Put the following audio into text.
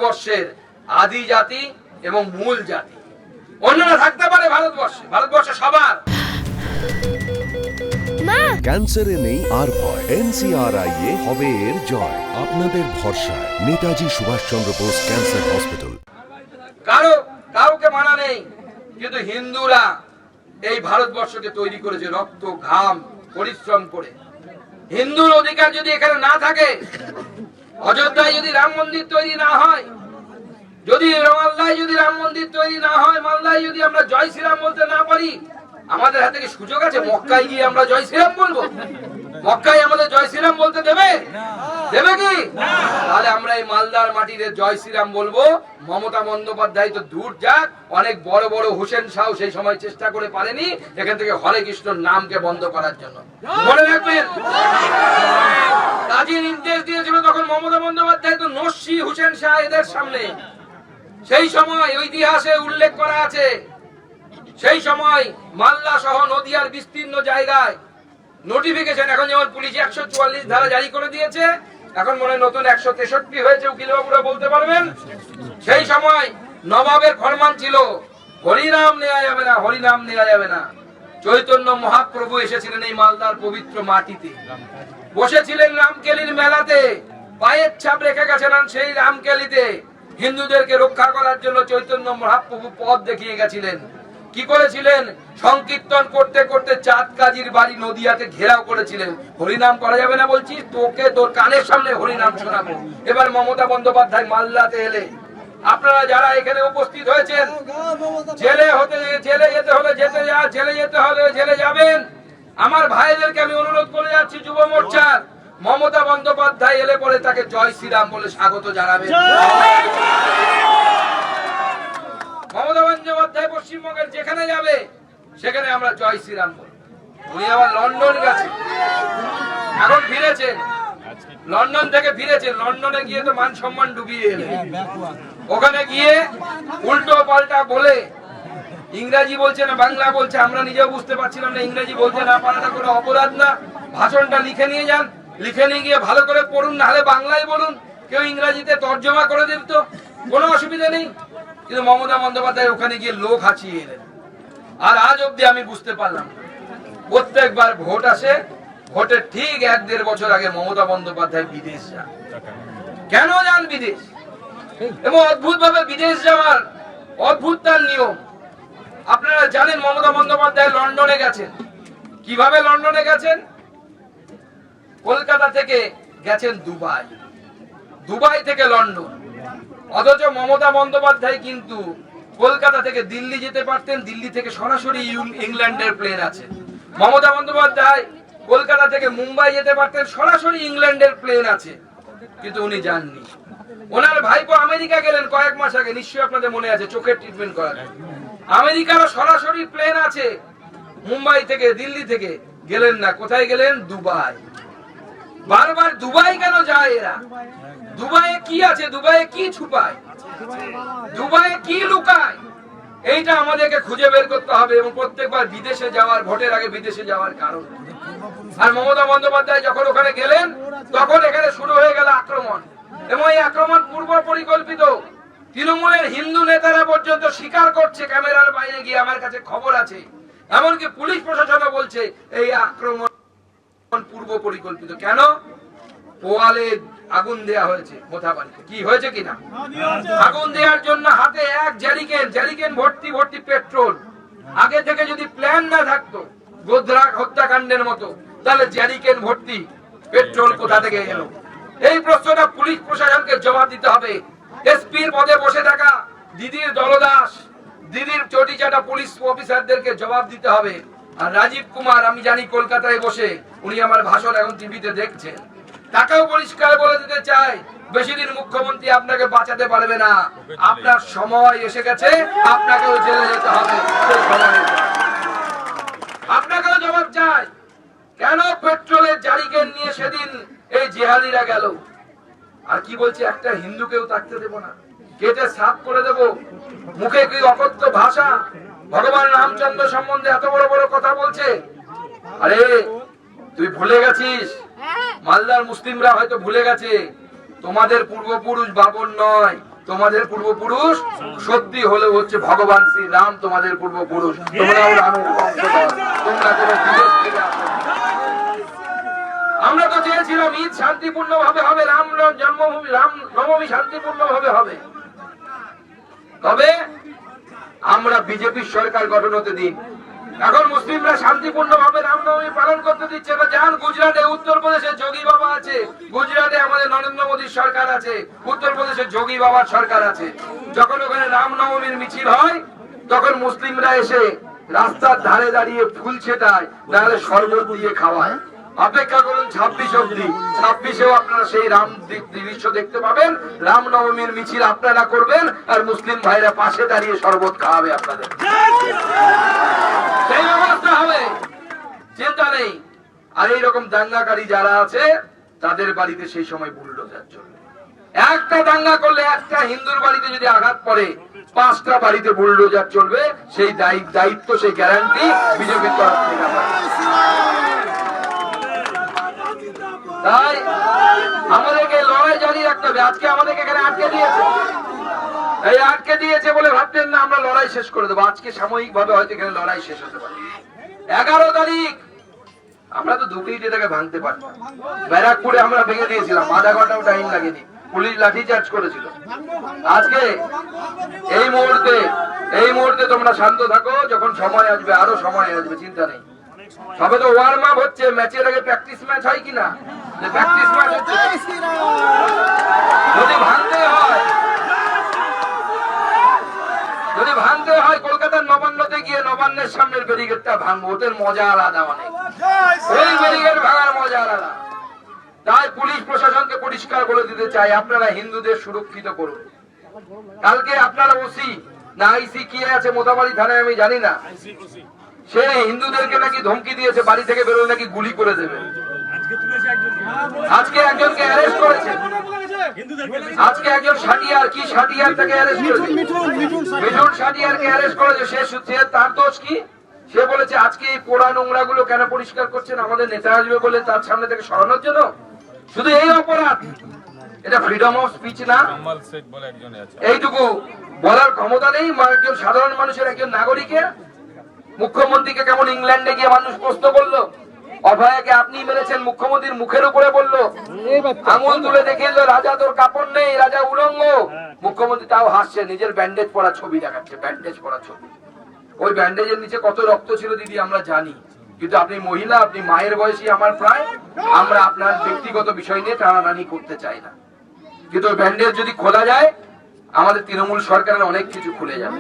ভারতবর্ষের আদি জাতি এবং মূল জাতি। অন্যরা থাকতে পারে ভারতবর্ষে, ভারতবর্ষ সবার। ক্যান্সারে নেই আর ভয়, NCRI এ হবে এর জয়। আপনাদের ভরসা নেতাজি সুভাষচন্দ্র বোস ক্যান্সার হসপিটাল। কাউকে মানা নেই, কিন্তু হিন্দুরা এই ভারতবর্ষকে তৈরি করেছে রক্ত ঘাম পরিশ্রম করে। হিন্দুর অধিকার যদি এখানে না থাকে, অযোধ্যায় যদি রাম মন্দির তৈরি না হয়, যদি মালদায় যদি রাম মন্দির তৈরি না হয়, মালদায় যদি আমরা জয় শ্রীরাম বলতে না পারি, আমাদের হাতে কি সুযোগ আছে মক্কায় গিয়ে আমরা জয় শ্রীরাম বলবো? মক্কায় আমাদের জয় শ্রীরাম বলতে দেবে কি? তাহলে আমরা এই মালদার মাটিতে জয় শ্রীরাম বলবো। মমতা বন্দ্যোপাধ্যায় তো দূর যাক, অনেক বড় বড় হোসেন শাহ সেই সময় চেষ্টা করে পারেনি এখান থেকে হরে কৃষ্ণর নামকে বন্ধ করার জন্য। মনে রাখবেন, কাজী নির্দেশ দিয়েছিল তখন মমতা বন্দ্যোপাধ্যায় তো নস্যি হোসেন শাহ এদের সামনে। সেই সময় ইতিহাসে উল্লেখ করা আছে, সেই সময় মালদা সহ নদিয়ার বিস্তীর্ণ জায়গায় নোটিফিকেশন, এখন যেমন পুলিশ 144 ধারা জারি করে দিয়েছে, এখন মনে হয় নতুন 163 হয়েছে, উকিল বাবুরা বলতে পারবেন। সেই সময় নবাবের ফরমান ছিল হরিনাম নেওয়া যাবে না, হরিনাম নেওয়া যাবে না। চৈতন্য মহাপ্রভু এসেছিলেন এই মালদার পবিত্র মাটিতে, বসেছিলেন রামকেলির মেলাতে, পায়ের ছাপ রেখে গেছেন সেই রামকেলিতে। হিন্দুদেরকে রক্ষা করার জন্য চৈতন্য মহাপ্রভু পথ দেখিয়ে গেছিলেন। কি করেছিলেন? সংকীর্তন করতে করতে চাঁদ কাজীর বাড়ি নদিয়াতে ঘেরাও করেছিলেন। হরিনাম করা যাবে না বলছিস, তোকে তোর কানের সামনে হরিনাম শোনাবো। এবার মমতা বন্দ্যোপাধ্যায় মালদাতে এলে, আপনারা যারা এখানে উপস্থিত হয়েছেন, জেলে যেতে হলে জেলে যাবেন। আমার ভাইদেরকে আমি অনুরোধ করে যাচ্ছি, যুব মোর্চার মমতা বন্দ্যোপাধ্যায় এলে পরে তাকে জয় শ্রীরাম বলে স্বাগত জানাবেন। মমতা বন্দ্যোপাধ্যায় পশ্চিমবঙ্গের যেখানে যাবে সেখানে আমরা জয় শ্রীরাম বলবো। উনি আবার লন্ডন গেছেন, এখন ফিরেছেন, লন্ডন থেকে ফিরেছেন। লন্ডনে গিয়ে তো মান সম্মান ডুবিয়ে এলেন। ওখানে গিয়ে উল্টো পাল্টা বলে ইংরেজি বলছে না বাংলা বলছে, আমরা নিজেও বুঝতে পারছিলাম না। ইংরেজি বলতে না পারাটা কোনো অপরাধ না। ভাষণটা লিখে নিয়ে যান, লিখে নিয়ে গিয়ে ভালো করে পড়ুন, নাহলে বাংলায় বলুন, কেউ ইংরেজিতে তর্জমা করে দিন, তো কোনো অসুবিধা নেই। কিন্তু মমতা বন্দ্যোপাধ্যায় ওখানে গিয়ে লোক হাঁচিয়ে এলেন। আর আজ অব্দি আমি বুঝতে পারলাম, প্রত্যেকবার ভোট আসে, ভোটের ঠিক 1-1.5 বছর আগে মমতা বন্দ্যোপাধ্যায় বিদেশ যান। কেন যান বিদেশ? এবং অদ্ভুত ভাবে বিদেশ যাওয়ার অদ্ভুত তার নিয়ম। আপনারা জানেন মমতা বন্দ্যোপাধ্যায় লন্ডনে গেছেন। কিভাবে লন্ডনে গেছেন? কলকাতা থেকে গেছেন দুবাই, দুবাই থেকে লন্ডন। অথচ মমতা বন্দ্যোপাধ্যায় কিন্তু কলকাতা থেকে দিল্লি যেতে পারতেন, দিল্লি থেকে সরাসরি ইংল্যান্ডের প্লেন আছে। মমতা বন্দ্যোপাধ্যায় কলকাতা থেকে মুম্বাই যেতে পারতেন, সরাসরি ইংল্যান্ডের প্লেন আছে, কিন্তু উনি যাননি। ওনার ভাইপো আমেরিকা গেলেন কয়েক মাস আগে, নিশ্চয়ই আপনাদের মনে আছে, চোখের ট্রিটমেন্ট করার। আমেরিকারও সরাসরি প্লেন আছে, মুম্বাই থেকে দিল্লি থেকে গেলেন না। কোথায় গেলেন? দুবাই। বারবার দুবাই কেন যায় এরা? দুবাইয়ে কি আছে? দুবাইয়ে কি ছুপায়? দুবাইয়ে কি লুকায়? এইটা আমাদেরকে খুঁজে বের করতে হবে। এবং প্রত্যেকবার বিদেশে যাওয়ার, ভোটের আগে বিদেশে যাওয়ার কারণ। আর মমতা বন্দ্যোপাধ্যায় যখন ওখানে গেলেন, তখন এখানে শুরু হয়ে গেল আক্রমণ। এবং এই আক্রমণ পূর্ব পরিকল্পিত। তৃণমূলের হিন্দু নেতারা পর্যন্ত স্বীকার করছে ক্যামেরার বাইরে গিয়ে, আমার কাছে খবর আছে। এমনকি পুলিশ প্রশাসনও বলছে এই আক্রমণ পূর্ব পরিকল্পিত। কেন? পোয়ালে আগুন দেয়া হয়েছে মোথাবাড়িতে। কি হয়েছে কিনা? আগুন দেওয়ার জন্য হাতে এক জারিকেন ভর্তি পেট্রোল। আগে থেকে যদি প্ল্যান না থাকতো গোধরা হত্যাকাণ্ডের মতো, তাহলে জারিকেন ভর্তি পেট্রোল কোথা থেকে এলো? এই প্রশ্নটা পুলিশ প্রশাসনকে জবাব দিতে হবে। এসপির পদে বসে থাকা দিদির দলদাস, দিদির চটিচাটা পুলিশ অফিসারদেরকে জবাব দিতে হবে। আর রাজীব কুমার, আমি জানি কলকাতায় বসে উনি আমার ভাষণ এখন টিভিতে দেখছেন, তাকেও পরিষ্কার বলে দিতে চাই, বেশি দিন মুখ্যমন্ত্রী আপনাকে বাঁচাতে পারবে না। আপনার সময় এসে গেছে, আপনাকেও জেলে যেতে হবে। আপনাকেও জবাব চাই। কেন পেট্রোলের জারিকেন নিয়ে সেদিন এই জিহাদিরা গেল? আর কি বলছে? একটা হিন্দুকেও থাকতে দেব না, কেটে সাফ করে দেব। মুখে কি অকথ্য ভাষা! ভগবান রামচন্দ্র সম্বন্ধে এত বড় বড় কথা বলছে। আরে তুই ভুলে গেছিস, মালদার মুসলিমরা হয়তো ভুলে গেছে, তোমাদের পূর্বপুরুষ বাবর নয়, তোমাদের পূর্বপুরুষ সত্যি হলে হচ্ছে ভগবান শ্রী রাম তোমাদের পূর্বপুরুষ, তোমরাও রামের বংশধর, তোমরা কোনো বিদেশ থেকে আসো। আমরা তো চেয়েছিলাম ঈদ শান্তিপূর্ণ ভাবে হবে, রাম জন্মভূমি রাম নবমী শান্তিপূর্ণ ভাবে হবে, তবে আমরা বিজেপির সরকার গঠন হতে দিন। এখন মুসলিমরা শান্তিপূর্ণ ভাবে রামনবমী পালন করতে দিচ্ছে না। যান গুজরাটে, উত্তরপ্রদেশে যোগী বাবা আছে, গুজরাটে আমাদের নরেন্দ্র মোদীর সরকার আছে, উত্তরপ্রদেশে যোগী বাবার সরকার আছে। যখন ওখানে রামনবমীর মিছিল হয় তখন মুসলিমরা এসে রাস্তার ধারে দাঁড়িয়ে ফুল ছেটায়, নাহলে শরবত দিয়ে খাওয়ায়। অপেক্ষা করুন 26 অব্দি, 26এও আপনারা সেই রাম দৃশ্য দেখতে পাবেন। রামনবমীর মিছিল আপনারা করবেন আর মুসলিম ভাইরা পাশে দাঁড়িয়ে শরবত খাওয়াবে আপনাদের, সেই ব্যবস্থা হবে, চিন্তা নেই। আর এইরকম দাঙ্গাকারী যারা আছে তাদের বাড়িতে সেই সময় বুলডোজার চলবে। একটা দাঙ্গা করলে, একটা হিন্দুর বাড়িতে যদি আঘাত পড়ে 5টা বাড়িতে বুলডোজার চলবে। সেই দায়িত্ব, সেই গ্যারান্টি বিজেপির তরফ থেকে আমরা। তাই আমাদেরকে লড়াই জারি রাখতে হবে। আজকে আমাদেরকে এখানে আটকে দিয়েছে, এই আটকে দিয়েছে বলে ভাবতেন না আমরা লড়াই শেষ করে দেবো। আজকে সাময়িক ভাবে হয়তো এখানে লড়াই শেষ হতে পারে। 11 তারিখ আমরা তো 2 মিনিট এটাকে ভাঙতে পারতাম। ব্যারাকপুরে আমরা ভেঙে দিয়েছিলাম, আধা ঘন্টাও টাইম লাগেনি, পুলিশ লাঠি চার্জ করেছিল। আজকে এই মুহূর্তে তোমরা শান্ত থাকো, যখন সময় আসবে, আরো সময় আসবে, চিন্তা নেই। সবে তো ওয়ার্ম আপ হচ্ছে, ম্যাচের আগে প্র্যাকটিস ম্যাচ হয় কিনা, যে প্র্যাকটিস ম্যাচ হচ্ছে। যদি ভাঙতে হয় কলকাতার নবান্নতে গিয়ে নবান্নের সামনের ব্যারিকেডটা ভাঙবো, ওদের মজা আলাদা অনেক, ওই ব্যারিকেড ভাঙার মজা আলাদা। তাই পুলিশ প্রশাসনকে পরিষ্কার বলে দিতে চাই, আপনারা হিন্দুদের সুরক্ষিত করুন। কালকে আপনারা ওসি না আইসি কি আছে মোদাবাড়ি থানায় আমি জানি না, সে হিন্দুদেরকে নাকি ধমকি দিয়েছে, বাড়ি থেকে বেরোলে নাকি গুলি করে দেবে। আজকে একজনকে অ্যারেস্ট করেছে, আজকে একজন সাটিয়ার, কি সাটিয়ার তাকে অ্যারেস্ট করেছে, মিঠুন সাটিয়ারকে অ্যারেস্ট করেছে। সে তার দোষ কি? সে বলেছে আজকে এই পোড়া নোংরা গুলো কেন পরিষ্কার করছেন, আমাদের নেতা আসবে বলে তার সামনে থেকে সরানোর জন্য। শুধু এই অপরাধ, এটা ফ্রিডম অফ স্পিচ না? এইটুকু বলার ক্ষমতা নেই একজন সাধারণ মানুষের, একজন নাগরিকের? মুখ্যমন্ত্রীকে কেমন ইংল্যান্ডে গিয়ে মানুষ প্রশ্ন করলো, অভয়াকে আপনি মেরেছেন, মুখ্যমন্ত্রীর মুখের উপরে বললো, আঙুল তুলে দেখে এলো রাজা তোর কাপড় নেই, রাজা উলঙ্গ। মুখ্যমন্ত্রী তাও হাসছে, নিজের ব্যান্ডেজ পরা ছবি দেখাচ্ছে, ব্যান্ডেজ পরা ছবি। ওই ব্যান্ডেজের নিচে কত রক্ত ছিল দিদি আমরা জানি, কিন্তু আপনি মহিলা, আপনি মায়ের বয়সী আমার প্রায়, আমরা আপনার ব্যক্তিগত বিষয় নিয়ে টানাটানি করতে চাই না, কিন্তু ওই ব্যান্ডেজ যদি খোলা যায় আমাদের তৃণমূল সরকারের অনেক কিছু খুলে যাবে।